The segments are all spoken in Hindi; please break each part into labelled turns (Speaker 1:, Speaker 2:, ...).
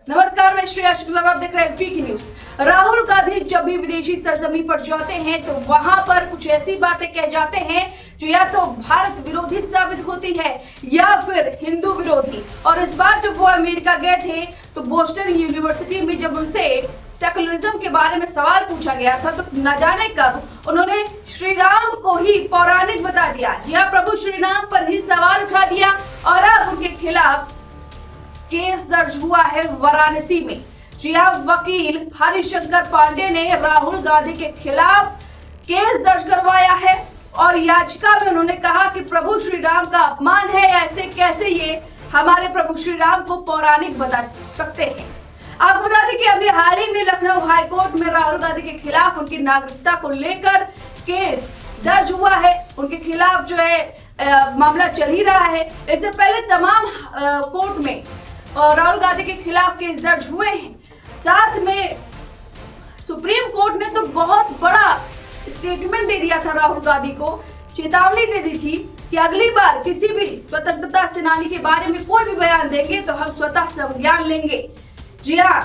Speaker 1: नमस्कार, मैं श्रेया शुक्ला, आप देख रहे हैं वीकी न्यूज। राहुल गांधी जब भी विदेशी सरजमी पर जाते हैं तो वहां पर कुछ ऐसी बातें कह जाते हैं जो या तो भारत विरोधी साबित होती है या फिर हिंदू विरोधी। और इस बार जब वो अमेरिका गए थे तो बोस्टन यूनिवर्सिटी में जब उनसे सेकुलरिज्म के बारे में सवाल पूछा गया था तो न जाने कब उन्होंने श्री राम को ही पौराणिक बता दिया। जी हाँ, प्रभु श्री राम पर ही सवाल उठा दिया और अब उनके खिलाफ केस दर्ज हुआ है वाराणसी में। जी हाँ, वकील हरिशंकर पांडे ने राहुल गांधी के खिलाफ केस दर्ज करवाया है और याचिका में उन्होंने कहा कि प्रभु श्री राम का अपमान है, ऐसे कैसे ये हमारे प्रभु श्री राम को पौराणिक बता सकते हैं। आपको बता दें कि अभी हाल ही में लखनऊ हाईकोर्ट में राहुल गांधी के खिलाफ उनकी नागरिकता को लेकर केस दर्ज हुआ है। उनके खिलाफ जो है मामला चल ही रहा है। इससे पहले तमाम कोर्ट में राहुल गांधी के खिलाफ केस दर्ज हुए हैं। साथ में सुप्रीम कोर्ट ने तो बहुत बड़ा स्टेटमेंट दे दिया था, राहुल गांधी को चेतावनी दे दी थी कि अगली बार किसी भी स्वतंत्रता सेनानी के बारे में कोई भी बयान देंगे तो हम स्वतः संज्ञान लेंगे। जी हाँ,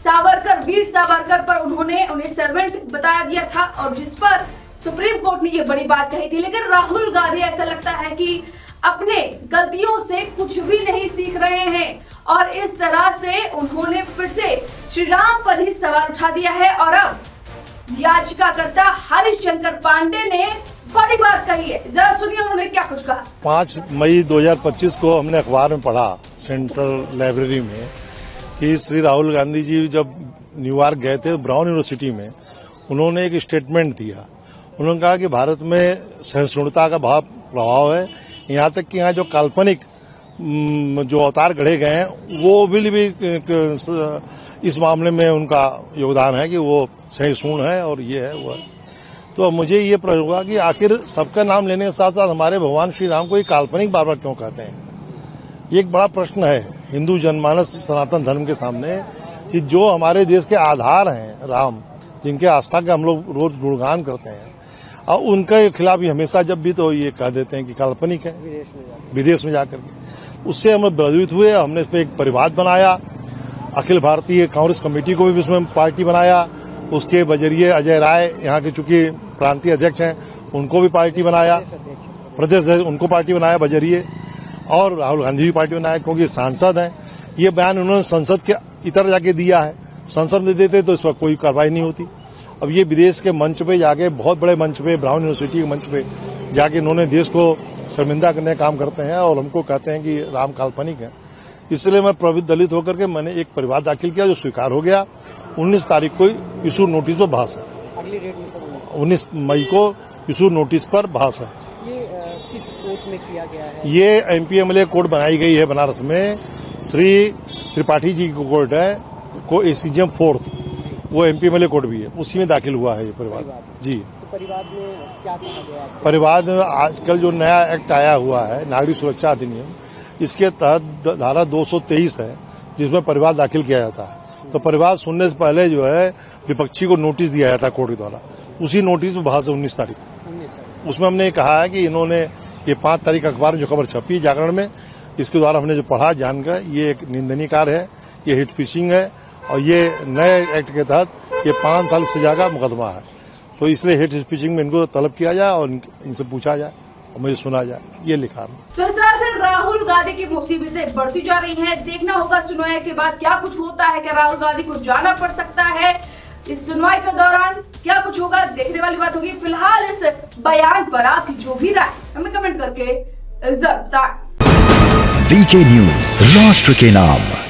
Speaker 1: सावरकर, वीर सावरकर पर उन्हें सर्वेंट बताया गया था और जिस पर सुप्रीम कोर्ट ने ये बड़ी बात कही थी। लेकिन राहुल गांधी ऐसा लगता है कि अपने गलतियों से कुछ भी नहीं सीख रहे हैं और इस तरह से उन्होंने फिर से श्री राम पर ही सवाल उठा दिया है। और अब याचिकाकर्ता हरिशंकर पांडे ने बड़ी बात कही है, जरा सुनिए उन्होंने क्या कुछ कहा।
Speaker 2: 5 मई 2025 को हमने अखबार में पढ़ा सेंट्रल लाइब्रेरी में कि श्री राहुल गांधी जी जब न्यूयॉर्क गए थे ब्राउन यूनिवर्सिटी में उन्होंने एक स्टेटमेंट दिया। उन्होंने कहा कि भारत में सहिष्णुता का बहुत प्रभाव है, यहाँ तक कि यहाँ जो काल्पनिक जो अवतार गढ़े गए हैं वो भी इस मामले में उनका योगदान है कि वो सहिष्णु है और ये है वो है। तो अब मुझे ये प्रश्न हुआ कि आखिर सबका नाम लेने के साथ साथ हमारे भगवान श्री राम को ये काल्पनिक बार बार क्यों कहते हैं। ये एक बड़ा प्रश्न है हिंदू जनमानस सनातन धर्म के सामने कि जो हमारे देश के आधार हैं राम, जिनके आस्था के हम लोग रोज गुणगान करते हैं, और उनके खिलाफ ही हमेशा जब भी तो ये कह देते हैं कि काल्पनिक है विदेश में जाकर के। उससे हम लोग प्रभावित हुए। हमने इस पर एक परिवाद बनाया, अखिल भारतीय कांग्रेस कमेटी को भी इसमें पार्टी बनाया। उसके बजरिए अजय राय यहाँ के चूंकि प्रांतीय अध्यक्ष हैं उनको भी पार्टी बनाया, प्रदेश अध्यक्ष उनको पार्टी बनाया बजरिए, और राहुल गांधी भी पार्टी बनाया क्योंकि सांसद हैं। ये बयान उन्होंने संसद के इतर जाके दिया है, संसद में देते तो इस पर कोई कार्रवाई नहीं होती। अब ये विदेश के मंच पे जाके, बहुत बड़े मंच पे, ब्राउन यूनिवर्सिटी के मंच पे जाके इन्होंने देश को शर्मिंदा करने का काम करते हैं और हमको कहते हैं कि राम काल्पनिक है। इसलिए मैं प्रबुद्ध दलित होकर के मैंने एक परिवाद दाखिल किया जो स्वीकार हो गया। 19 तारीख को इशू नोटिस पर बहस है।
Speaker 3: अगली डेट में
Speaker 2: 19 मई को इशू नोटिस पर बहस है।
Speaker 3: ये किस कोर्ट में किया गया है?
Speaker 2: ये एमपीएमएलए कोर्ट बनाई गई है बनारस में, श्री त्रिपाठी जी की कोर्ट है, को एसीजीएम 4th, वो एमपीएमएलए कोर्ट भी है, उसी में दाखिल हुआ है ये परिवाद। जी,
Speaker 3: तो परिवाद में क्या कहा गया?
Speaker 2: परिवाद में आजकल जो नया एक्ट आया हुआ है नागरिक सुरक्षा अधिनियम, इसके तहत धारा 223 है जिसमें परिवाद दाखिल किया जाता है। तो परिवाद सुनने से पहले जो है विपक्षी को नोटिस दिया जाता है कोर्ट के द्वारा। उसी नोटिस में बहस है 19 तारीख। उसमें हमने कहा है कि इन्होंने ये 5 तारीख अखबार में जो खबर छपी जागरण में, इसके द्वारा हमने जो पढ़ा जानकर, ये एक निंदनीय कार्य है, ये हिट फिशिंग है और ये नए एक्ट के तहत ये 5 साल सजा का मुकदमा है। तो इसलिए हिट फिशिंग में इनको तलब किया जाए और इनसे पूछा जाए और मुझे सुना जाए, ये लिखा है।
Speaker 1: तो इस तरह से राहुल गांधी की मुसीबतें बढ़ती जा रही हैं। देखना होगा सुनवाई के बाद क्या कुछ होता है, क्या राहुल गांधी को जाना पड़ सकता है इस सुनवाई के दौरान, क्या कुछ होगा, देखने वाली बात होगी। फिलहाल इस बयान पर आपकी जो भी राय हमें कमेंट करके जरूर बताएं।
Speaker 4: वीके न्यूज, राष्ट्र के नाम।